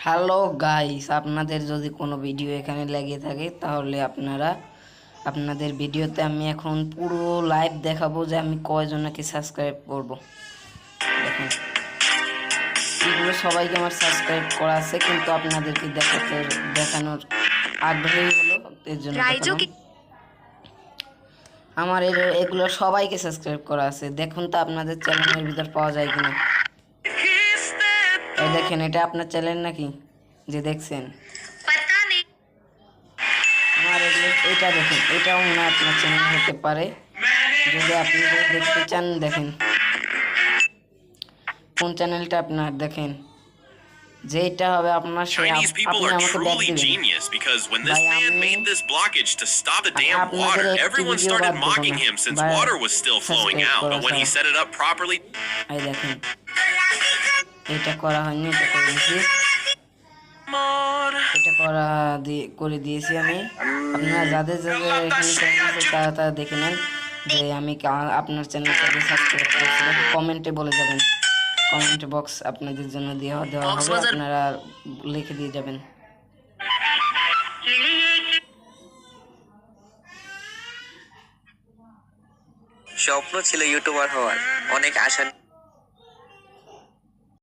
Hello guys, আপনাদের যদি কোনো ভিডিও এখানে লেগে থাকে তাহলে আপনাদের ভিডিওতে আমি এখন পুরো লাইভ দেখাবো যে আমি কয়জনকে সাবস্ক্রাইব করব। দেখেন, এগুলো সবাইকে আমার সাবস্ক্রাইব করা আছে, কিন্তু আপনাদেরকে দেখানোর আগ্রহী হলো, এর জন্য দেখালাম। আমার এগুলো সবাইকে সাবস্ক্রাইব করা আছে। দেখুন তো আপনাদের চ্যানেলের ভিতর পাওয়া যায় কিনা। এই দেখেন, এটা আপনার চ্যানেল নাকি যে দেখছেন? আমার এটা দেখেন, এটাও মনে হয় আপনার চ্যানেল হতে পারে। যদি আপনি দেখতে চান দেখেন কোন চ্যানেলটা আপনার, দেখেন যেটা হবে আপনার Chinese people আপনি are আমাকে ব্যাক truly দিবেন। genius because when this ভাই man আমি made this blockage to stop the damn আপনাদের water, একটি everyone ভিডিও started বাদ দেবো mocking না him since ভাই, water was still flowing subscribe out. করা But when he ছাড়া। set it up properly, এই দেখেন, এটা করা হয়নি, এটা করে দিয়েছি, এটা করে দিয়েছি আমি। আপনারা যাদের যাদের এখানে চ্যানেল আছে তারা দেখে নেন যে আমি আপনার চ্যানেলটাকে সাবস্ক্রাইব করেছি। কমেন্টে বলে যাবেন, কমেন্ট বক্স আপনাদের জন্য দেওয়া হবে, আপনারা লিখে দিয়ে যাবেন। স্বপ্ন ছিল ইউটিউবার হওয়ার, অনেক আশা